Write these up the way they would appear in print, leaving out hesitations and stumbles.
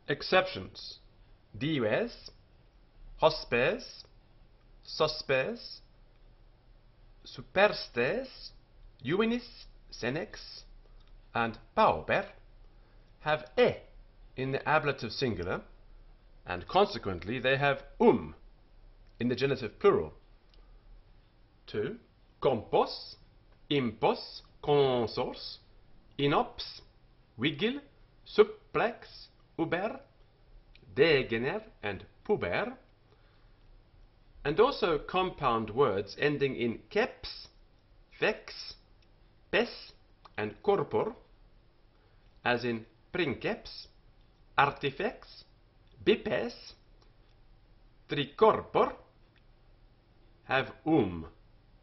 Exceptions: dives, hospes, suspes, superstes, juvenis, senex, and pauper have e in the ablative singular, and consequently they have in the genitive plural. 2. Compos, impos, consors, inops, vigil, supplex, uber, degener, and puber, and also compound words ending in keps, vex, pes, and corpor, as in princeps, artifex, bipes, tricorpor, have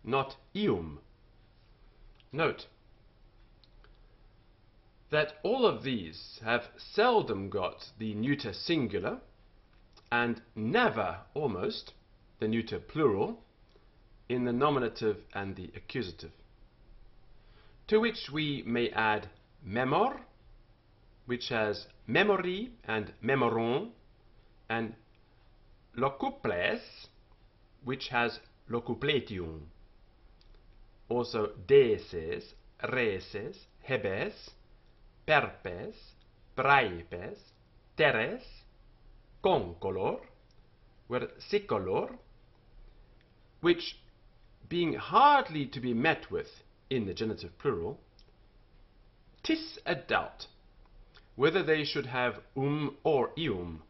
not ium. Note that all of these have seldom got the neuter singular and never, almost, the neuter plural in the nominative and the accusative, to which we may add memor, which has memory and memoron, and locuples, which has locupletium. Also deses, reses, hebes, perpes, praepes, teres, concolor, versicolor, which, being hardly to be met with in the genitive plural, 'tis a doubt whether they should have or ium,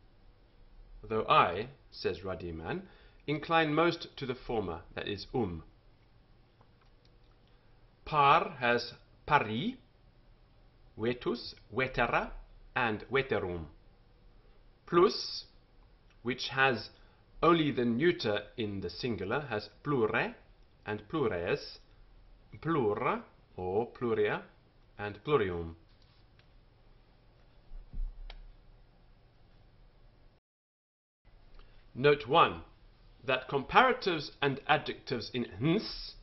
though I, says Ruddiman, incline most to the former, that is Par has pari, vetus, vetera, and veterum. Plus, which has only the neuter in the singular, has plure and plures, plura or pluria, and plurium. Note 1 that comparatives and adjectives in hns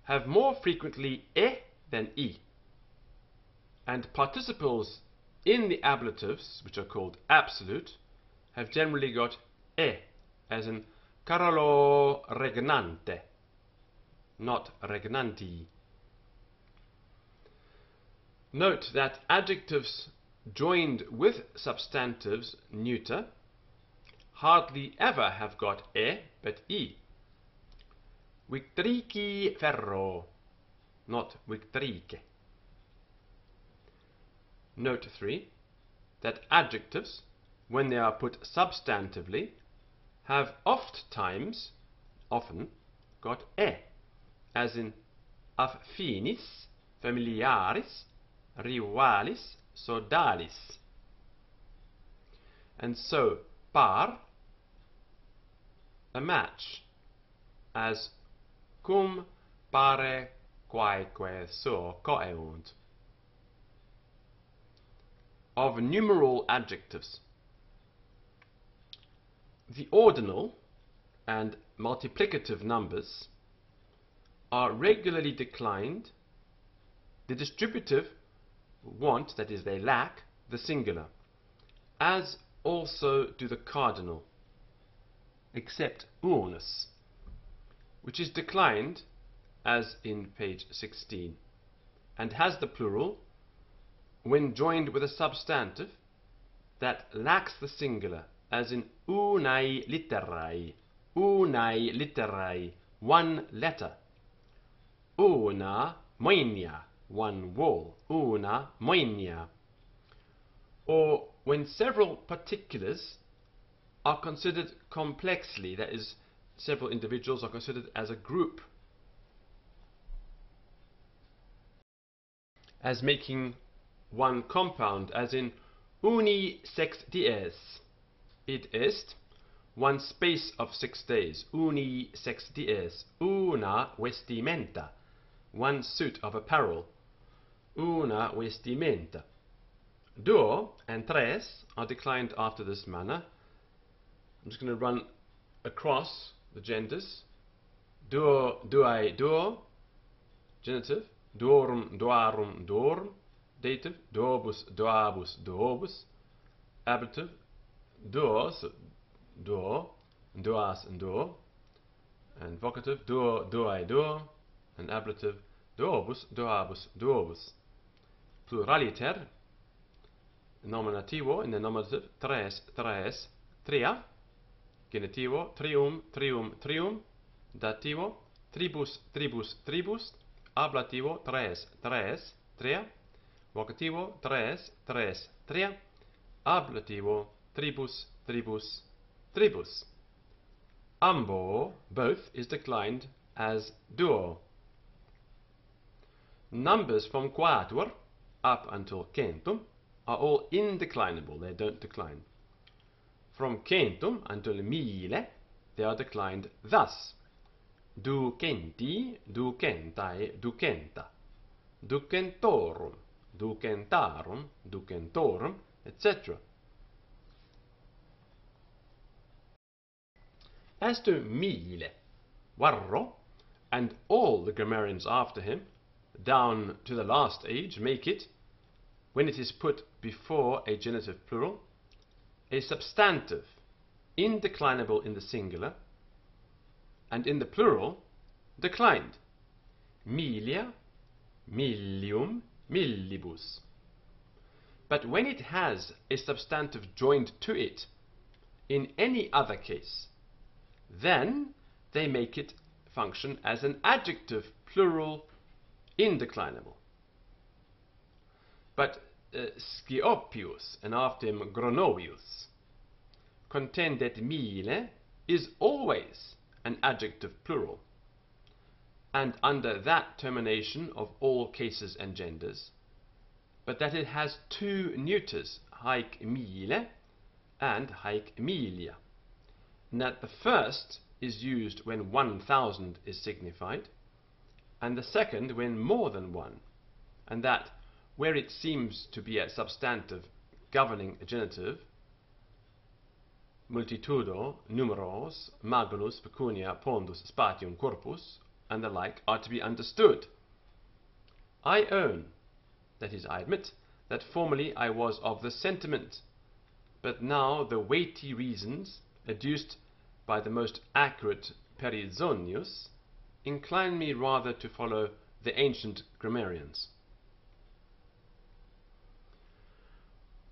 have more frequently e than i, and participles in the ablatives, which are called absolute, have generally got e, as in Carolo regnante, not regnanti. Note that adjectives joined with substantives neuter hardly ever have got e but i. Victrici ferro, not victrice. Note 3 that adjectives, when they are put substantively, have often got e, as in affinis, familiaris, rivalis, sodalis. And so par, a match, as cum pare quaeque suo coeunt. Of numeral adjectives, the ordinal and multiplicative numbers are regularly declined. The distributive want, that is, they lack, the singular, as also do the cardinal, except unus, which is declined, as in page 16, and has the plural when joined with a substantive that lacks the singular, as in unae litterae, one letter, una moenia, one wall, una moenia, or when several particulars are considered complexly, that is, several individuals are considered as a group, as making one compound, as in uni sex dies, id est, one space of 6 days, uni sex dies, una vestimenta, one suit of apparel, una vestimenta. Duo and tres are declined after this manner. I'm just going to run across the genders. Duo, duae, duo, genitive. Duorum, duarum, duorum, dative. Duobus, duabus, duobus. ablative, door, so door, doas and door, and vocative, door, doai, door, and ablative, doobus, doabus, doobus. Pluraliter, nominativo in the nominative, tres, tres, tria, genitivo, trium, trium, trium, dativo, tribus, tribus, tribus, ablativo, tres, tres, tria, vocativo, tres, tres, tria, ablativo, tribus, tribus, tribus. Ambo, both, is declined as duo. Numbers from quatuor up until centum are all indeclinable, they don't decline. From centum until mille, they are declined thus: ducenti, ducentai, ducenta, ducentorum, ducentarum, ducentorum, etc. As to mille, Varro, and all the grammarians after him, down to the last age, make it, when it is put before a genitive plural, a substantive, indeclinable in the singular, and in the plural, declined. Milia, millium, millibus. But when it has a substantive joined to it, in any other case, then they make it function as an adjective plural indeclinable. But Sciopius and after him Gronovius contend that mille is always an adjective plural, and under that termination of all cases and genders, but that it has two neuters, haec mille and haec milia, and that the first is used when 1,000 is signified, and the second when more than one, and that where it seems to be a substantive governing a genitive, multitudo, numeros, magulus, pecunia, pondus, spatium, corpus, and the like are to be understood. I own, that is, I admit, that formerly I was of the sentiment, but now the weighty reasons adduced by the most accurate Perizonius incline me rather to follow the ancient grammarians.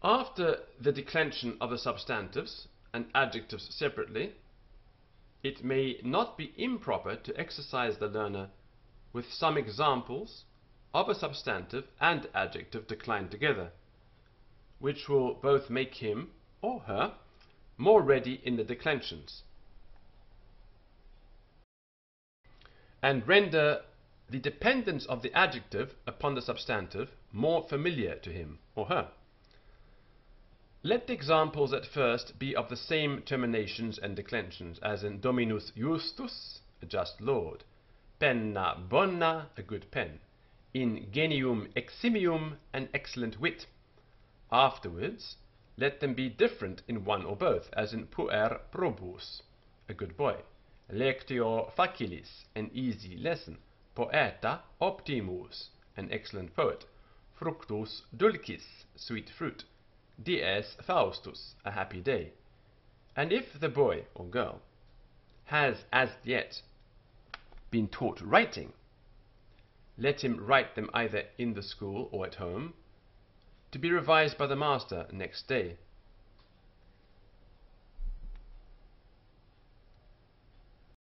After the declension of the substantives and adjectives separately, it may not be improper to exercise the learner with some examples of a substantive and adjective declined together, which will both make him or her more ready in the declensions, and render the dependence of the adjective upon the substantive more familiar to him or her. Let the examples at first be of the same terminations and declensions, as in Dominus Justus, a just lord, penna bona, a good pen, in genium eximium, an excellent wit. Afterwards, let them be different in one or both, as in puer probus, a good boy, lectio facilis, an easy lesson, poeta optimus, an excellent poet, fructus dulcis, sweet fruit, dies Faustus, a happy day. And if the boy or girl has as yet been taught writing, let him write them either in the school or at home, to be revised by the master next day.